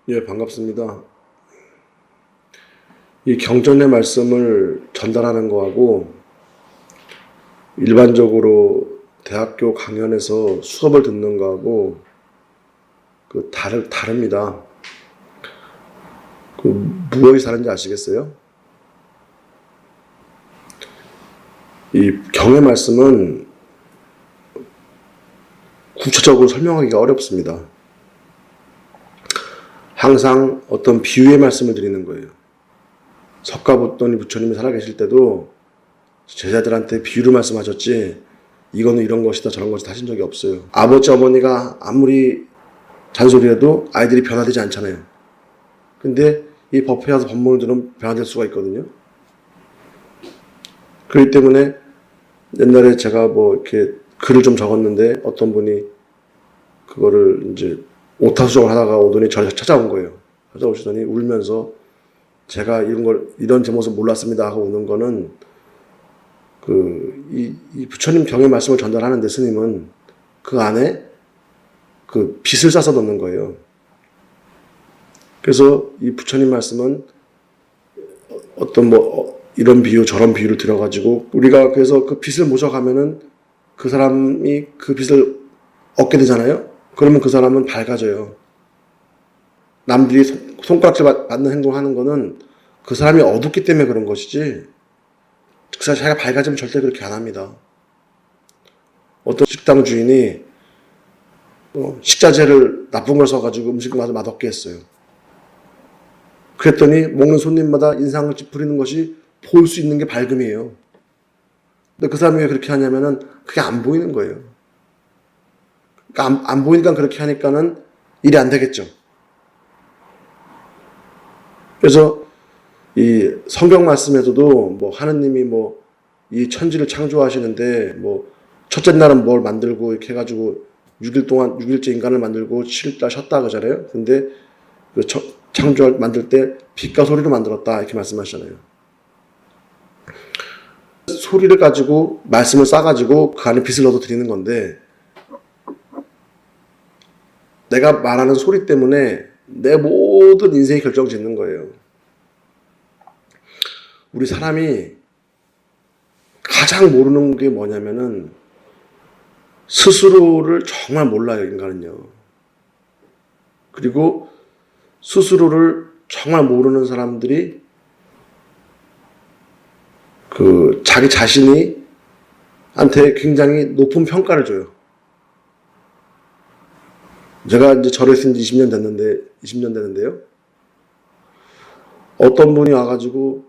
예, 반갑습니다. 이 경전의 말씀을 전달하는 거하고 일반적으로 대학교 강연에서 수업을 듣는 거하고 다릅니다. 무엇이 다른지 아시겠어요? 이 경의 말씀은 구체적으로 설명하기가 어렵습니다. 항상 어떤 비유의 말씀을 드리는 거예요. 석가모니 부처님이 살아계실 때도 제자들한테 비유를 말씀하셨지 이거는 이런 것이다 저런 것이다 하신 적이 없어요. 아버지 어머니가 아무리 잔소리해도 아이들이 변화되지 않잖아요. 근데 이 법회 와서 법문들은 변화될 수가 있거든요. 그렇기 때문에 옛날에 제가 이렇게 글을 좀 적었는데 어떤 분이 그거를 이제 오타 수정을 하다가 오더니 저를 찾아온 거예요. 찾아오시더니 울면서 제가 이런 제 모습 몰랐습니다 하고 우는 거는 이 부처님 경의 말씀을 전달하는데 스님은 그 안에 빚을 싸서 넣는 거예요. 그래서 이 부처님 말씀은 어떤 이런 비유 저런 비유를 들어가지고 우리가 그래서 그 빚을 모셔가면은 그 사람이 그 빚을 얻게 되잖아요. 그러면 그 사람은 밝아져요. 남들이 손가락질 받는 행동을 하는 거는 그 사람이 어둡기 때문에 그런 것이지 그 사람 자기가 밝아지면 절대 그렇게 안 합니다. 어떤 식당 주인이 식자재를 나쁜 걸 써가지고 음식을 맛없게 했어요. 그랬더니 먹는 손님마다 인상을 찌푸리는 것이 보일 수 있는 게 밝음이에요. 근데 그 사람이 왜 그렇게 하냐면은 그게 안 보이는 거예요. 그러니까 안 보이니까 그렇게 하니까는 일이 안 되겠죠. 그래서 이 성경 말씀에서도 하느님이 이 천지를 창조하시는데 첫째 날은 뭘 만들고 이렇게 해가지고 6일 동안 6일째 인간을 만들고 7일 쉬었다 그러잖아요. 근데 창조할 만들 때 빛과 소리로 만들었다 이렇게 말씀하시잖아요. 소리를 가지고 말씀을 싸가지고 그 안에 빛을 넣어 드리는 건데 내가 말하는 소리 때문에 내 모든 인생이 결정짓는 거예요. 우리 사람이 가장 모르는 게 뭐냐면은 스스로를 정말 몰라요, 인간은요. 그리고 스스로를 정말 모르는 사람들이 자기 자신이 한테 굉장히 높은 평가를 줘요. 제가 이제 절에 쓴 지 20년 되는데요. 어떤 분이 와가지고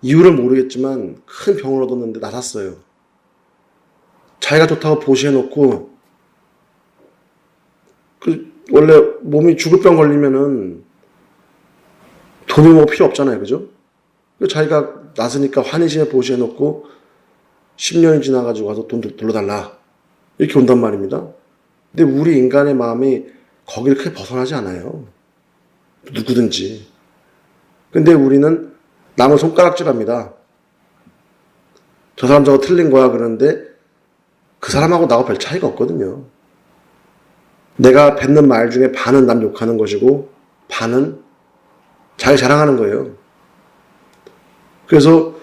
이유를 모르겠지만 큰 병을 얻었는데 나섰어요. 자기가 좋다고 보시해놓고 원래 몸이 죽을 병 걸리면은 돈이 필요 없잖아요, 그죠? 자기가 나서니까 환희심에 보시해놓고 10년이 지나가지고 와서 돈 돌려달라 이렇게 온단 말입니다. 근데 우리 인간의 마음이 거기를 크게 벗어나지 않아요. 누구든지. 근데 우리는 남을 손가락질합니다. 저 사람 저거 틀린 거야 그러는데 그 사람하고 나하고 별 차이가 없거든요. 내가 뱉는 말 중에 반은 남 욕하는 것이고 반은 자기 자랑하는 거예요. 그래서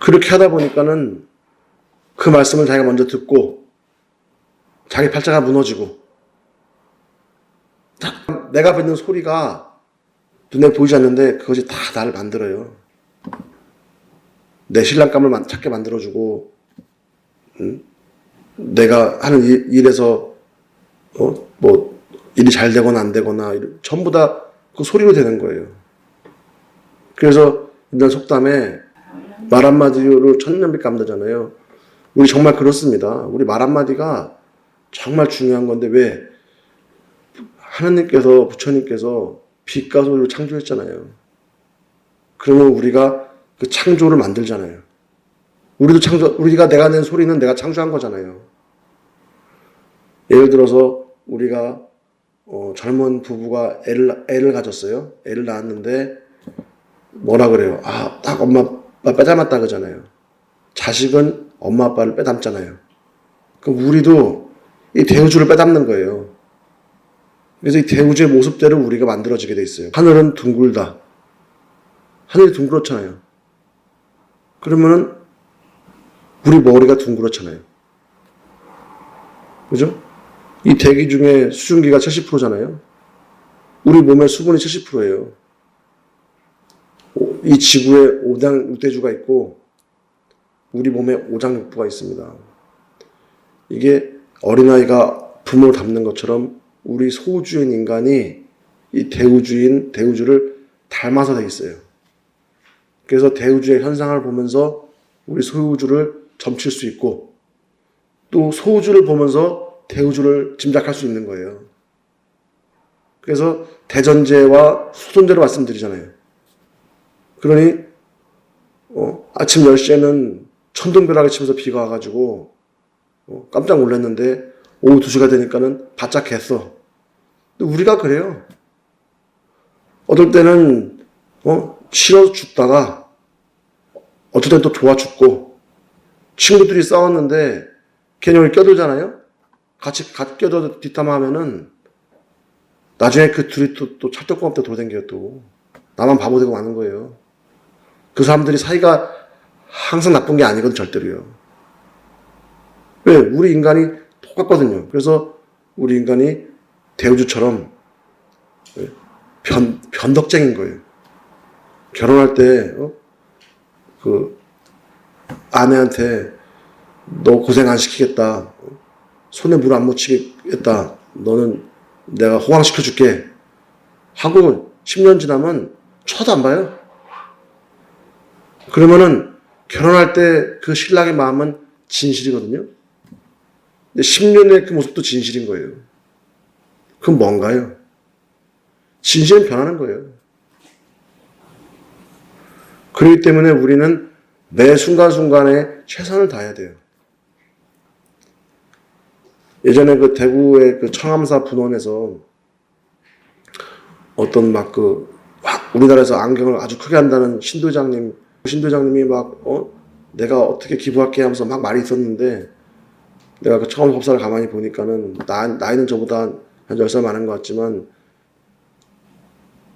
그렇게 하다 보니까는 그 말씀을 자기가 먼저 듣고 자기 팔자가 무너지고 내가 뱉는 소리가 눈에 보이지 않는데 그것이 다 나를 만들어요. 내 신랑감을 찾게 만들어주고 내가 하는 일에서 일이 잘 되거나 안 되거나 전부 다 그 소리로 되는 거예요. 그래서 옛날 속담에 말 한마디로 천년빛 감다잖아요. 우리 정말 그렇습니다. 우리 말 한마디가 정말 중요한 건데 왜 하느님께서 부처님께서 빛과 소리로 창조했잖아요. 그러면 우리가 그 창조를 만들잖아요. 우리가 내가 낸 소리는 내가 창조한 거잖아요. 예를 들어서 우리가 젊은 부부가 애를 가졌어요. 애를 낳았는데 뭐라 그래요? 딱 엄마 아빠 빼닮았다 그러잖아요. 자식은 엄마 아빠를 빼닮잖아요. 그럼 우리도 이 대우주를 빼닮는 거예요. 그래서 이 대우주의 모습대로 우리가 만들어지게 돼 있어요. 하늘은 둥글다. 하늘이 둥그렇잖아요. 그러면은 우리 머리가 둥그렇잖아요. 그죠? 이 대기 중에 수증기가 70%잖아요. 우리 몸의 수분이 70%예요. 이 지구에 오장육대주가 있고 우리 몸에 오장육부가 있습니다. 이게 어린아이가 부모를 닮는 것처럼 우리 소우주인 인간이 이 대우주를 닮아서 돼 있어요. 그래서 대우주의 현상을 보면서 우리 소우주를 점칠 수 있고 또 소우주를 보면서 대우주를 짐작할 수 있는 거예요. 그래서 대전제와 소전제로 말씀드리잖아요. 그러니 아침 10시에는 천둥벼락이 치면서 비가 와가지고 깜짝 놀랐는데 오후 2시가 되니까는 바짝 갰어. 근데 우리가 그래요. 어떨 때는 싫어서 죽다가 어쩔 땐 또 좋아 죽고 친구들이 싸웠는데 괜히 우리 껴들잖아요. 같이 껴들어 뒷담화하면은 나중에 그 둘이 또 찰떡궁합 때 돌아다녀요 또. 나만 바보 되고 마는 거예요. 그 사람들이 사이가 항상 나쁜 게 아니거든 절대로요. 왜? 우리 인간이 똑같거든요. 그래서 우리 인간이 대우주처럼 변덕쟁인 거예요. 결혼할 때 그 아내한테 너 고생 안 시키겠다. 손에 물 안 묻히겠다. 너는 내가 호강시켜줄게. 하고 10년 지나면 쳐도 안 봐요. 그러면은 결혼할 때 그 신랑의 마음은 진실이거든요. 근데 10년의 그 모습도 진실인 거예요. 그건 뭔가요? 진실은 변하는 거예요. 그렇기 때문에 우리는 매 순간순간에 최선을 다해야 돼요. 예전에 그 대구의 그 청암사 분원에서 어떤 우리나라에서 안경을 아주 크게 한다는 신도장님이 내가 어떻게 기부할게 하면서 막 말이 있었는데 내가 그 청암 법사를 가만히 보니까는 나이는 저보다 한 10살 많은 것 같지만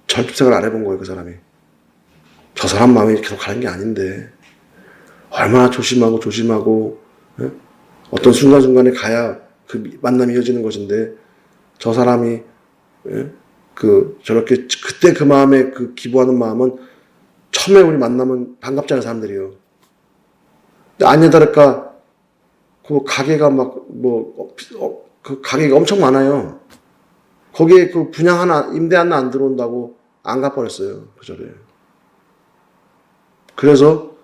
전투생활 안 해본 거예요, 그 사람이. 저 사람 마음이 계속 가는 게 아닌데 얼마나 조심하고 어떤 순간순간에 가야 그 만남이 이어지는 것인데 저 사람이 저렇게 그때 그 마음에 그 기부하는 마음은 처음에 우리 만나면 반갑지 않은 사람들이요. 근데 아니나 다를까 그 가게가 그 가게가 엄청 많아요. 거기에 그 분양 하나 임대 하나 안 들어온다고 안 가버렸어요. 그 절에. 그래서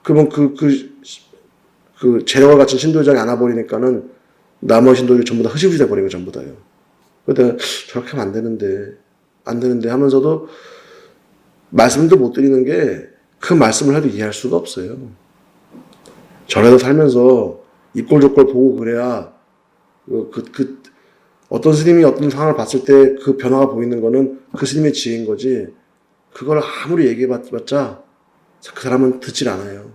그러면 그 재력을 갖춘 신도장이 안 와버리니까는 나머지 신도들이 전부 다 흐지부지 돼버린 거 전부 다요. 그래서 저렇게 하면 안 되는데 하면서도 말씀도 못 드리는 게 그 말씀을 해도 이해할 수가 없어요. 절에서 살면서 입골족골 보고 그래야 어떤 스님이 어떤 상황을 봤을 때 그 변화가 보이는 거는 그 스님의 지혜인 거지 그걸 아무리 얘기해봤자 그 사람은 듣질 않아요.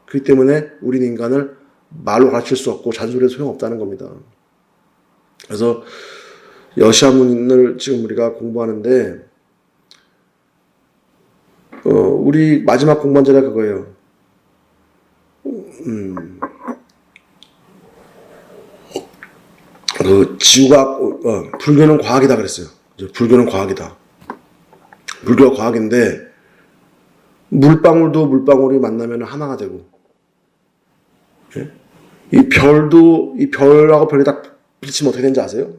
그렇기 때문에 우린 인간을 말로 가르칠 수 없고 잔소리해도 소용없다는 겁니다. 그래서 여시아문을 지금 우리가 공부하는데 우리 마지막 공부한 자리가 그거예요. 그 지구가 불교는 과학이다 그랬어요. 불교는 과학이다. 불교가 과학인데 물방울도 물방울이 만나면 하나가 되고 이 별하고 별이 딱 부딪히면 어떻게 되는지 아세요?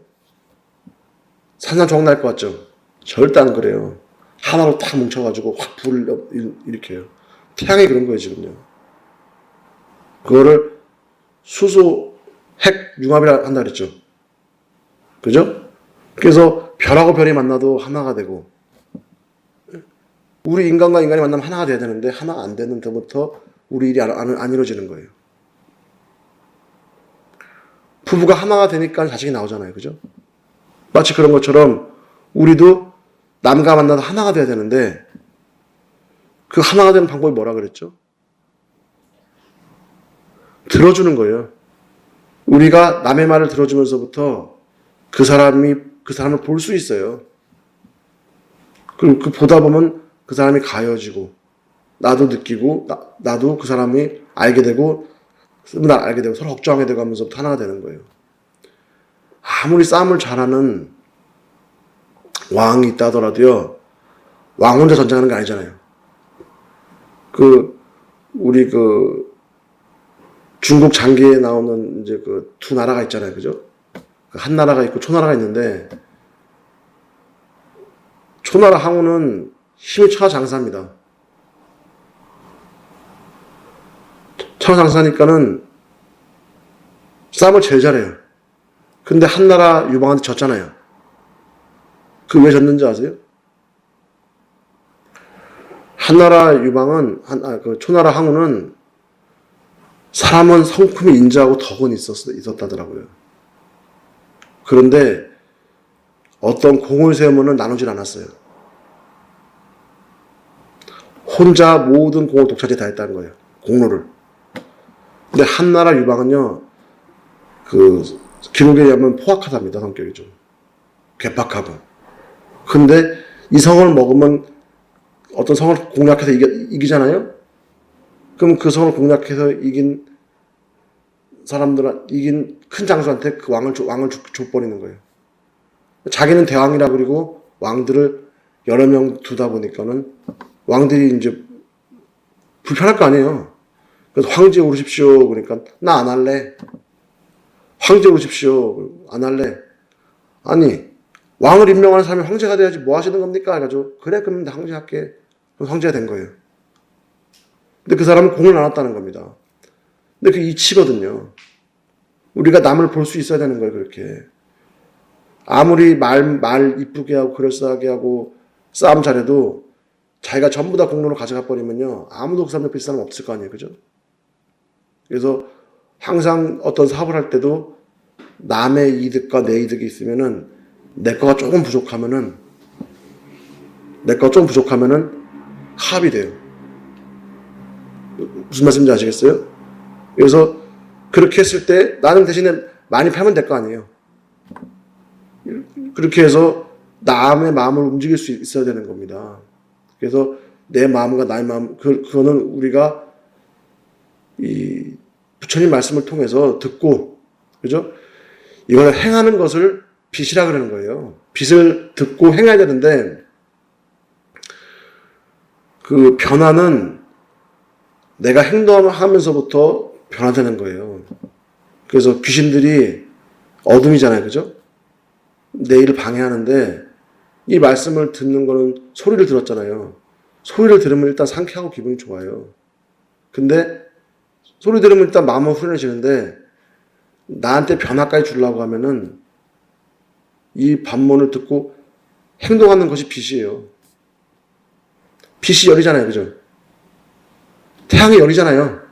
산산조각 날 것 같죠? 절대 안 그래요. 하나로 딱 뭉쳐가지고 확 불을 일으켜요. 태양이 그런 거예요 지금요. 그거를 수소 핵 융합이라 한다 그랬죠. 그죠? 그래서 별하고 별이 만나도 하나가 되고 우리 인간과 인간이 만나면 하나가 돼야 되는데 하나 안 되는 데부터 우리 일이 안 이루어지는 거예요. 부부가 하나가 되니까 자식이 나오잖아요. 그죠? 마치 그런 것처럼 우리도 남과 만나서 하나가 돼야 되는데 그 하나가 되는 방법이 뭐라 그랬죠? 들어주는 거예요. 우리가 남의 말을 들어주면서부터 그 사람이 그 사람을 볼 수 있어요. 그리고 그 보다 보면 그 사람이 가여지고 나도 느끼고 나도 그 사람이 알게 되고 날 알게 되고 서로 걱정하게 되고 하면서 하나가 되는 거예요. 아무리 싸움을 잘하는 왕이 있다 하더라도요, 왕 혼자 전쟁하는 게 아니잖아요. 우리 중국 장기에 나오는 이제 두 나라가 있잖아요. 그죠? 한 나라가 있고 초나라가 있는데, 초나라 항우는 힘이 천하장사입니다. 천하장사니까는 싸움을 제일 잘해요. 근데 한나라 유방한테 졌잖아요. 그 왜 졌는지 아세요? 한나라 유방은, 초나라 항우는 사람은 성품이 인자하고 덕은 있었다더라고요. 그런데 어떤 공을 세우면 나누질 않았어요. 혼자 모든 공을 독차지 다 했다는 거예요. 공로를. 근데 한나라 유방은요, 기록에 의하면 포악하답니다. 성격이 좀. 괴팍하고. 근데 이 성을 먹으면 어떤 성을 공략해서 이기잖아요? 그럼 그 성을 공략해서 이긴 이긴 큰 장수한테 그 왕을 줘버리는 거예요. 자기는 대왕이라 그리고 왕들을 여러 명 두다 보니까는 왕들이 이제 불편할 거 아니에요. 그래서 황제 오르십시오. 그러니까 나 안 할래. 황제 오르십시오. 안 할래. 아니, 왕을 임명하는 사람이 황제가 돼야지 뭐 하시는 겁니까? 해가지고 그래 그럼 나 황제 할게. 그럼 황제가 된 거예요. 근데 그 사람은 공을 나눴다는 겁니다. 근데 그게 이치거든요. 우리가 남을 볼 수 있어야 되는 거예요. 그렇게. 아무리 말 이쁘게 하고 그럴싸하게 하고 싸움 잘해도 자기가 전부 다 공로를 가져가 버리면요, 아무도 그 사람 옆에 있을 사람 없을 거 아니에요. 그죠? 그래서 항상 어떤 사업을 할 때도 남의 이득과 내 이득이 있으면은 내 거가 조금 부족하면은 카합이 돼요. 무슨 말씀인지 아시겠어요? 그래서 그렇게 했을 때 나는 대신에 많이 팔면 될 거 아니에요. 그렇게 해서 남의 마음을 움직일 수 있어야 되는 겁니다. 그래서 내 마음과 나의 마음, 그거는 우리가 이 부처님 말씀을 통해서 듣고, 그죠? 이걸 행하는 것을 빚이라 그러는 거예요. 빚을 듣고 행해야 되는데, 그 변화는 내가 행동하면서부터 변화되는 거예요. 그래서 귀신들이 어둠이잖아요. 그죠? 내 일을 방해하는데, 이 말씀을 듣는 거는 소리를 들었잖아요. 소리를 들으면 일단 상쾌하고 기분이 좋아요. 근데 소리 들으면 일단 마음은 후련해지는데 나한테 변화까지 주려고 하면은 이 반문을 듣고 행동하는 것이 빛이에요. 빛이 열이잖아요. 그죠? 태양이 열이잖아요.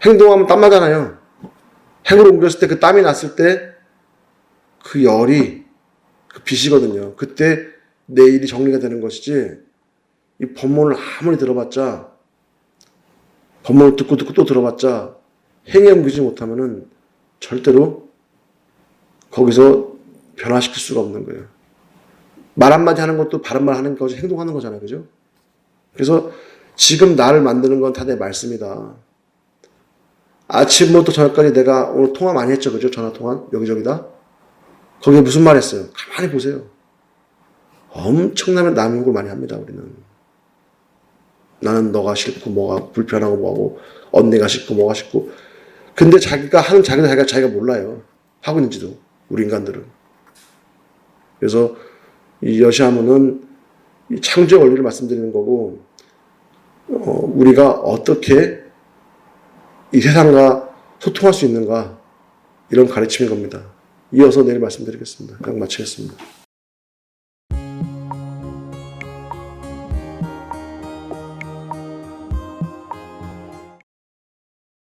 행동하면 땀 나잖아요. 행으로 옮겼을 때 그 땀이 났을 때 그 열이 그 빛이거든요. 그때 내 일이 정리가 되는 것이지, 이 법문을 아무리 들어봤자, 법문을 듣고 또 들어봤자 행에 옮기지 못하면은 절대로 거기서 변화시킬 수가 없는 거예요. 말 한마디 하는 것도 바른 말 하는 거지, 행동하는 거잖아요. 그죠? 그래서 지금 나를 만드는 건 다 내 말씀이다. 아침부터 저녁까지 내가 오늘 통화 많이 했죠. 그죠? 전화 통화 여기저기다. 거기에 무슨 말 했어요? 가만히 보세요. 엄청나게 남의 욕을 많이 합니다. 우리는. 나는 너가 싫고 뭐가 불편하고 뭐하고 언니가 싫고 뭐가 싫고. 근데 자기가 몰라요. 하고 있는지도. 우리 인간들은. 그래서 이 여시아문은 이 창조의 원리를 말씀드리는 거고, 우리가 어떻게 이 세상과 소통할 수 있는가, 이런 가르침인 겁니다. 이어서 내일 말씀드리겠습니다. 그냥 마치겠습니다.